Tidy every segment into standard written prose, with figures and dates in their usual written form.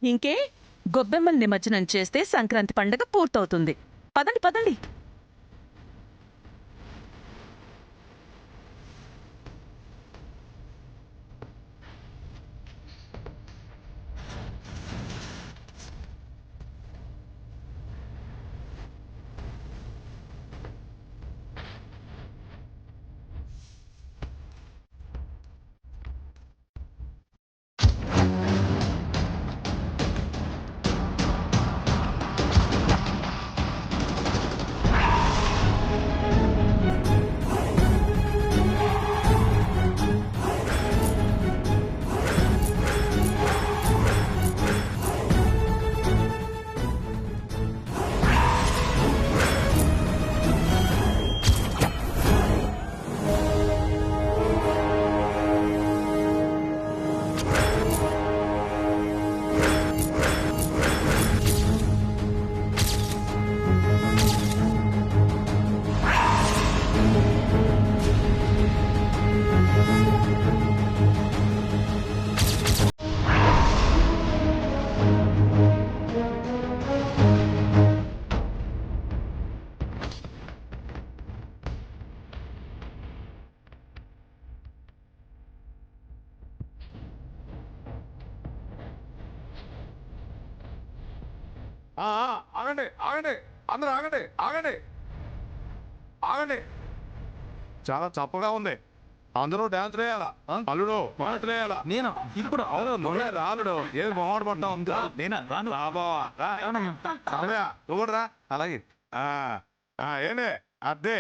ఇంకే గొబ్బెమ్మల నిమజ్జనం చేస్తే సంక్రాంతి పండగ పూర్తవుతుంది. పదండి పదండి. ఆగండి ఆగండి, అందరూ ఆగండి ఆగండి ఆగండి. చాలా చప్పగా ఉంది. అందరూ డాన్స్ వేయాలా? అల్లుడు డాన్స్ వేయాలా? నేను ఇప్పుడు రాలుడు ఏది మొహమాట పడతావు? నేనా రాను. నువ్వు రా. అలాగే. ఏంటి అదే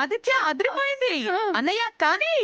ఆదిత్య అదిరిపోయింది. అన్నయ్య కానీ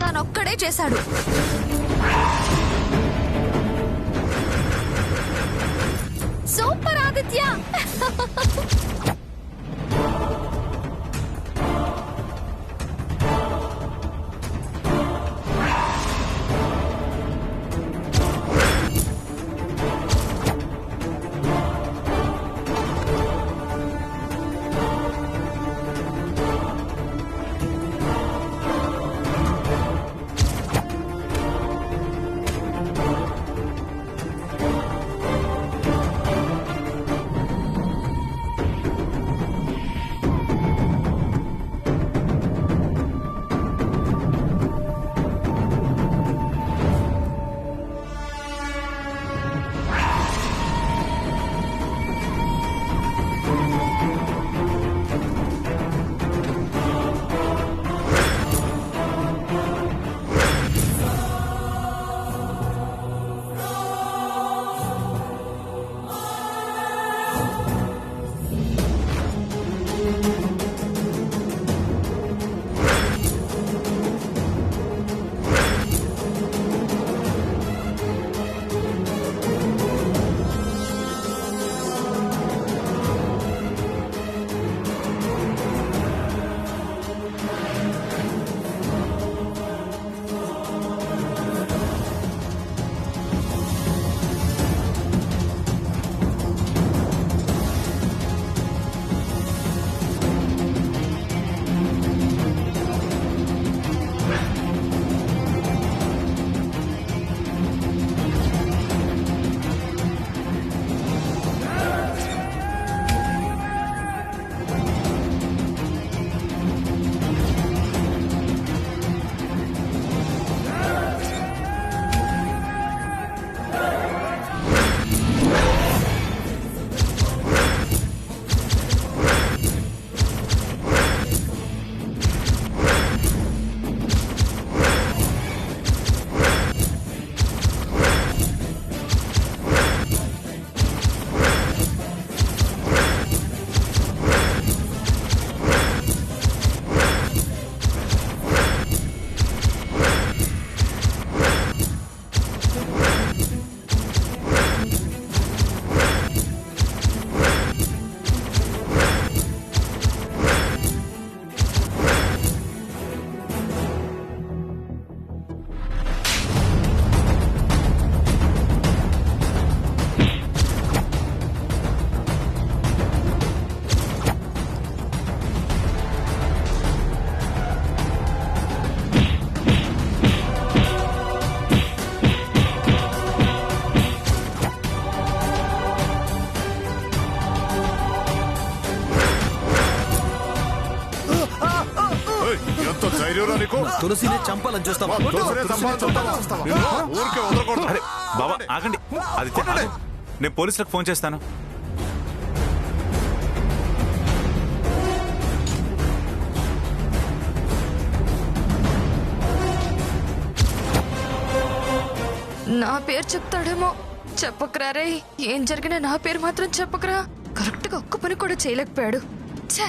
తానొక్కడే చేశాడు. సూపర్ ఆదిత్య. ధైర్యం రా నీకు? తులసిని చంపాలని చూస్తావా? తులసినే చంపాలని చూస్తావా? నిన్ను ఊరికే వదలకూడదు. అరే బాబా ఆగండి. ఆదిత్య ఆగు. నేను పోలీసులకు ఫోన్ చేస్తాను. నా పేరు చెప్తాడేమో. చెప్పకరా రే. ఏం జరిగినా నా పేరు మాత్రం చెప్పకరా. కరెక్ట్ గా ఒక్క పని కూడా చేయలేకపోయాడు. ఛే!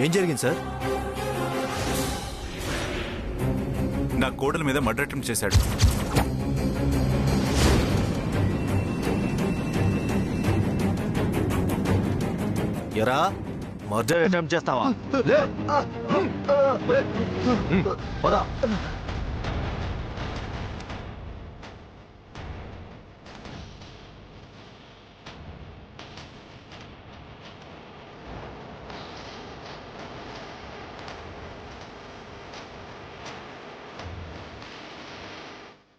ఏం జరిగింది సార్? నా కోడల మీద మర్డర్ అటెంప్ట్ చేశాడు. ఎరా మర్డర్ అటెంప్ట్ చేస్తావా? పద.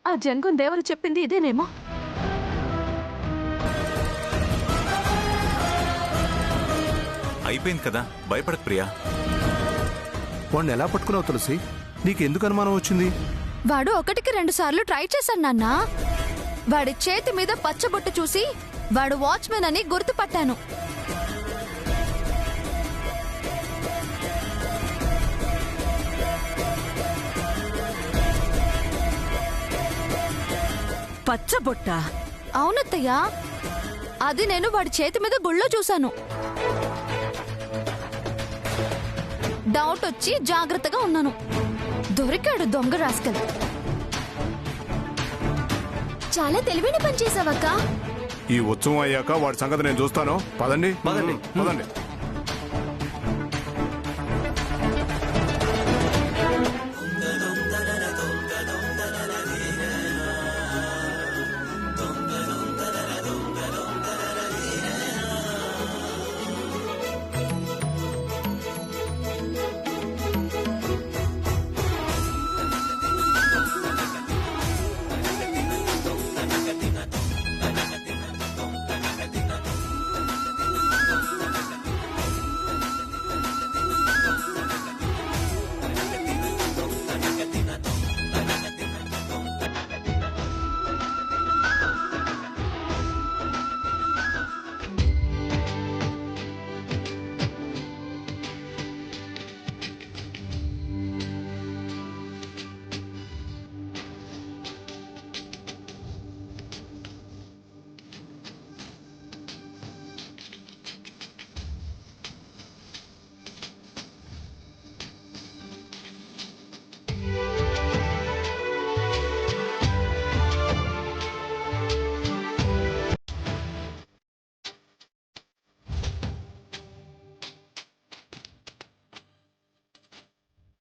ఆ జంగున్ దేవరు చెప్పింది ఇదేనేమో. అయిపోయింది కదా, భయపడకు ప్రియా. వాడిని ఎలా పట్టుకున్నావు తులసి? నీకెందుకు అనుమానం వచ్చింది? వాడు 1కి 2 సార్లు ట్రై చేశాడు నాన్న. వాడి చేతి మీద పచ్చబొట్టు చూసి వాడు వాచ్మెన్ అని గుర్తుపట్టాను. పచ్చబొట్ట? అవునత్తయ్యా, అది నేను వాడి చేతి మీద గుళ్ళో చూశాను. డౌట్ వచ్చి జాగ్రత్తగా ఉన్నాను. దొరికాడు దొంగ రాస్కల్. చాలా తెలివైన పని చేసావక్క. ఈ ఉత్సవం అయ్యాక వాడి సంగతి నేను చూస్తాను. పదండి పదండి. పదండి.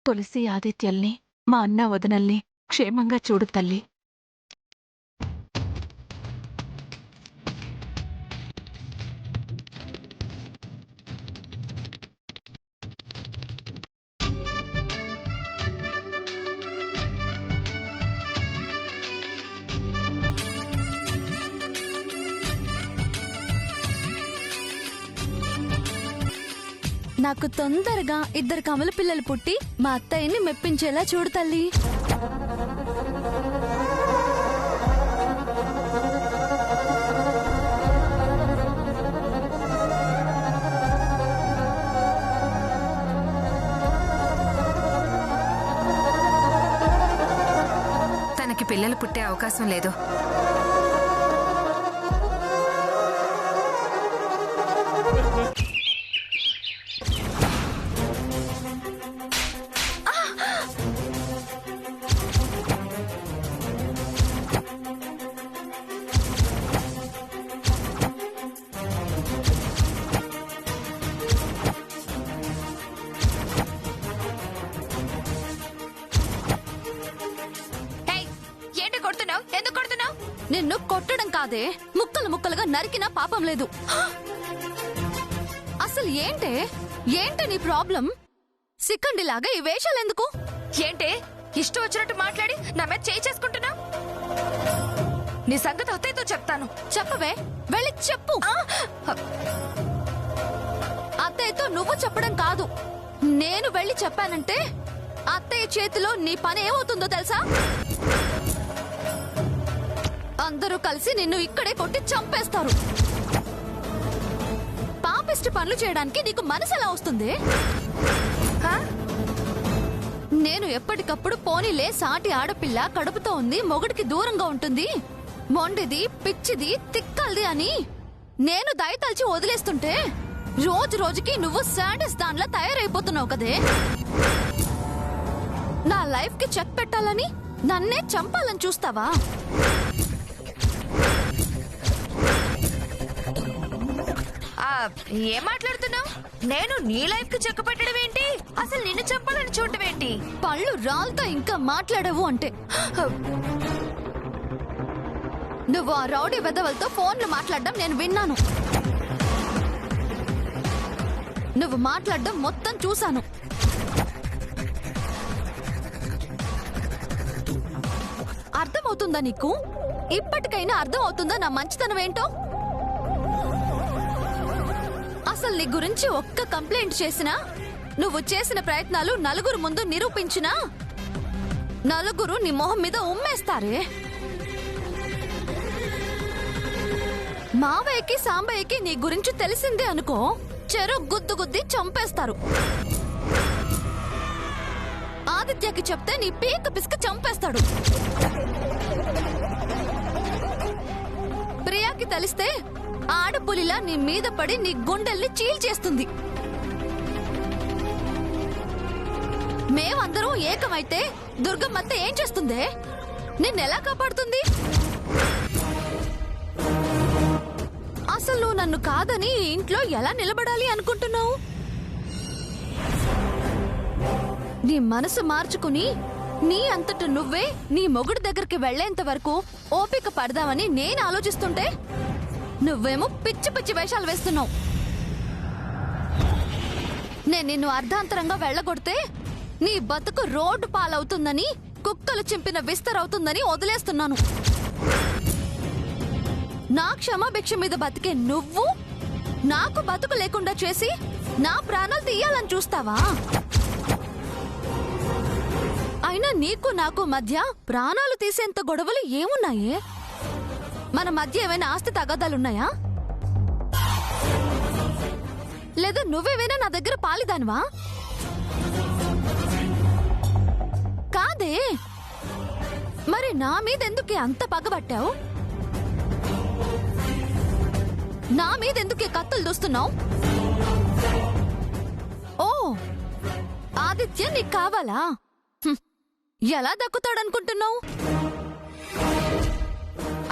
తులసి ఆదిత్యల్ని, మా అన్న వదనల్ని క్షేమంగా చూడు తల్లి. నాకు తొందరగా 2 కమల పిల్లలు పుట్టి మా అత్తయ్యని మెప్పించేలా చూడు తల్లి. తనకి పిల్లలు పుట్టే అవకాశం లేదు. నిన్ను కొట్టడం కాదే, ముక్కలు ముక్కలుగా నరికినా పాపం లేదు. అసలు ఏంటే నీ ప్రాబ్లం? సిక్కండిలాగా ఈ వేషాలెందుకు? ఏంటే ఇష్టం వచ్చినట్టు మాట్లాడి నా మీద చేయి చేసుకుంటున్నా? నీ సంగతి అత్తయ్యతో చెప్తాను. చెప్పవే, వెళ్ళి చెప్పు. అత్తయ్యతో నువ్వు చెప్పడం కాదు, నేను వెళ్ళి చెప్పానంటే అత్తయ్య చేతిలో నీ పని ఏమవుతుందో తెలుసా? అందరూ కలిసి నిన్ను ఇక్కడే కొట్టి చంపేస్తారు. పాపిష్టి పనులు చేయడానికి నీకు మనసు ఎలా వస్తుంది? నేను ఎప్పటికప్పుడు పోనీలే, సాటి ఆడపిల్ల కడుపుతో ఉంది, మొగుడికి దూరంగా ఉంటుంది, మొండిది, పిచ్చిది, తిక్కల్ది అని నేను దయతల్చి వదిలేస్తుంటే రోజు రోజుకి నువ్వు సాడెస్ దానిలా తయారైపోతున్నావు కదే. నా లైఫ్ కి చెక్ పెట్టాలని నన్నే చంపాలని చూస్తావా? ఏం మాట్లాడుతున్నావు? నేను నీ లైఫ్ కి చెక్క పెట్టడం ఏంటి? అసలు నిన్ను చంపాలని చూడటం ఏంటి? పళ్ళు రాళ్ళతో ఇంకా మాట్లాడవు అంటే నువ్వు ఆ రౌడీ వెధవలతో ఫోన్లు మాట్లాడడం నేను విన్నాను. నువ్వు మాట్లాడడం మొత్తం చూశాను. అర్థమవుతుందా నీకు? ఇప్పటికైనా అర్థం అవుతుందా నా మంచితనం ఏంటో? అసలు నీ గురించి ఒక్క కంప్లైంట్ చేసినా, నువ్వు చేసిన ప్రయత్నాలు నలుగురు ముందు నిరూపించినా నలుగురు నీ మొహం మీద ఉమ్మేస్తారే. మావయ్యకి సాంబయ్యకి నీ గురించి తెలిసిందే అనుకో, చెరు గుద్దు గుద్ది చంపేస్తారు. ఆదిత్యకి చెప్తే నీ పీక పిసిక చంపేస్తాడు. ప్రియాకి తెలిస్తే ఆడపులిలా నీ మీద పడి నీ గుండెల్ని చీల్చేస్తుంది. మేమందరం ఏకమైతే దుర్గమ్మత్త ఏం చేస్తుందే? నిన్నెలా కాపాడుతుంది? అసలు నువ్వు నన్ను కాదని ఇంట్లో ఎలా నిలబడాలి అనుకుంటున్నావు? నీ మనసు మార్చుకుని నీ అంతట నువ్వే నీ మొగుడు దగ్గరికి వెళ్లేంత వరకు ఓపిక పడదామని నేను ఆలోచిస్తుంటే నువ్వేమో పిచ్చి పిచ్చి వేషాలు వేస్తున్నావు. నేను నిన్ను అర్ధాంతరంగా వెళ్ళగొడితే నీ బతుకు రోడ్డు పాలవుతుందని, కుక్కలు చింపిన విస్తరవుతుందని వదిలేస్తున్నాను. నా క్షమాభిక్ష మీద బతికే నువ్వు నాకు బతుకు లేకుండా చేసి నా ప్రాణాలు తీయాలని చూస్తావా? అయినా నీకు నాకు మధ్య ప్రాణాలు తీసేంత గొడవలు ఏమున్నాయే? మన మధ్య ఏమైనా ఆస్తి తగాదాలున్నాయా? లేదా నువ్వేమైనా నా దగ్గర పాలిదానివా? కాదే. మరి నా మీదెందుకే అంత పగబట్టావు? నా మీదెందుకే కత్తులు దూస్తున్నావు? ఓ, ఆదిత్య నీకు కావాలా? ఎలా దక్కుతాడనుకుంటున్నావు?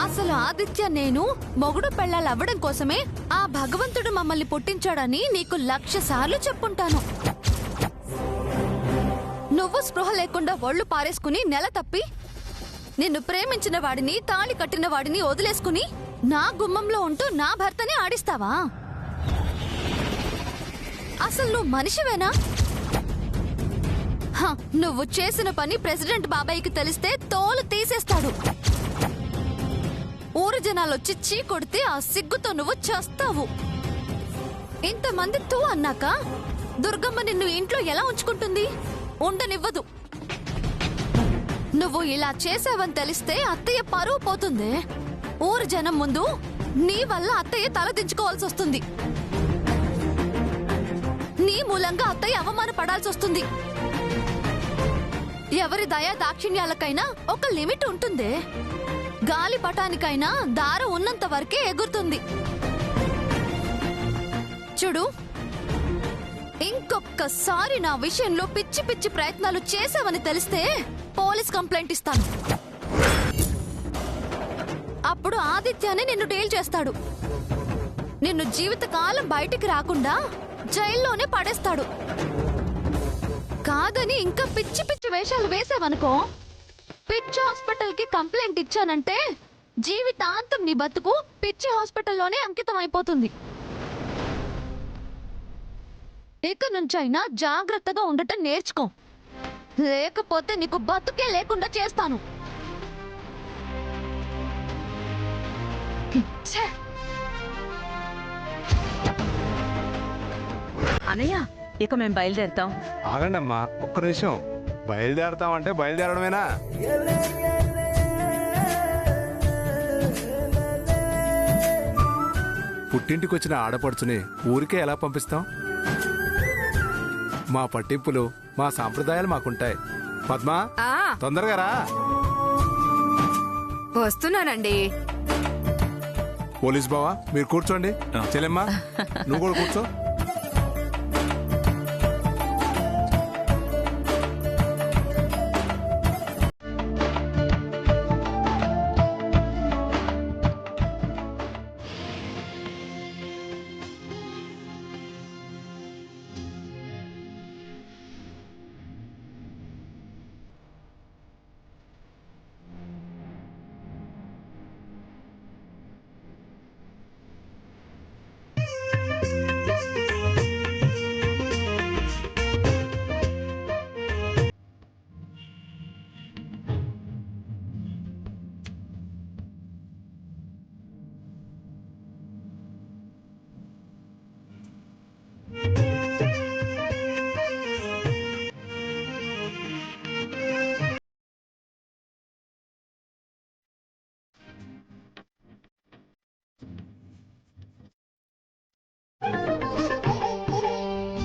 అసలు ఆదిత్య నేను మొగుడు పెళ్ళాలు అవ్వడం కోసమే ఆ భగవంతుడు మమ్మల్ని పుట్టించాడని నీకు 1,00,000 సార్లు చెప్పుంటాను. నువ్వు స్పృహ లేకుండా ఒళ్ళు పారేసుకుని నెల తప్పి నిన్ను ప్రేమించిన వాడిని, తాళి కట్టిన వాడిని వదిలేసుకుని నా గుమ్మంలో ఉంటూ నా భర్తని ఆడిస్తావా? అసలు నువ్వు మనిషివేనా? నువ్వు చేసిన పని ప్రెసిడెంట్ బాబాయ్కి తెలిస్తే తోలు తీసేస్తాడు. ఊరు జనాలొచ్చి చీ కొడితే ఆ సిగ్గుతో నువ్వు చేస్తావు. ఇంతమంది తూ అన్నాక దుర్గమ్మ నిన్ను ఇంట్లో ఎలా ఉంచుకుంటుంది? ఉండనివ్వదు. నువ్వు ఇలా చేసావని తెలిస్తే అత్తయ్య పరువు పోతుంది. ఊరు జనం ముందు నీ వల్ల అత్తయ్య తల దించుకోవాల్సి వస్తుంది. నీ మూలంగా అత్తయ్య అవమాన పడాల్సి వస్తుంది. ఎవరి దయా దాక్షిణ్యాలకైనా ఒక లిమిట్ ఉంటుంది. గాలి పటానికైనా దారం ఉన్నంత వరకే ఎగురుతుంది. చూడు, ఇంకొక్కసారి నా విషయంలో పిచ్చి పిచ్చి ప్రయత్నాలు చేసావని తెలిస్తే పోలీస్ కంప్లైంట్ ఇస్తాను. అప్పుడు ఆదిత్యనే నిన్ను డీల్ చేస్తాడు. నిన్ను జీవితకాలం బయటికి రాకుండా జైల్లోనే పడేస్తాడు. కాదని ఇంకా పిచ్చి పిచ్చి వేషాలు వేసావనుకో, పిచ్చి హాస్పిటల్ కి కంప్లైంట్ ఇచ్చానంటే జీవితాంతం నీ బతుకు పిచ్చి హాస్పిటల్లోనే అంకితం అయిపోతుంది. ఇక నుంచైనా జాగ్రత్తగా ఉండటం నేర్చుకో, లేకపోతే నీకు బతుకే లేకుండా చేస్తాను. అనయ్య ఇక మేము బయలుదేరుతాం. ఆగండి అమ్మా, ఒక్క నిమిషం. బయలుదేరతామంటే బయలుదేరడమేనా? పుట్టింటికి వచ్చిన ఆడపడుచుని ఊరికే ఎలా పంపిస్తాం? మా పట్టింపులు, మా సాంప్రదాయాలు మాకుంటాయి. పద్మా, ఆ తొందరగా రా. వస్తున్నానండి. పోలీస్ బావా, మీరు కూర్చోండి. చెల్లెమ్మా, నువ్వు కూడా కూర్చో.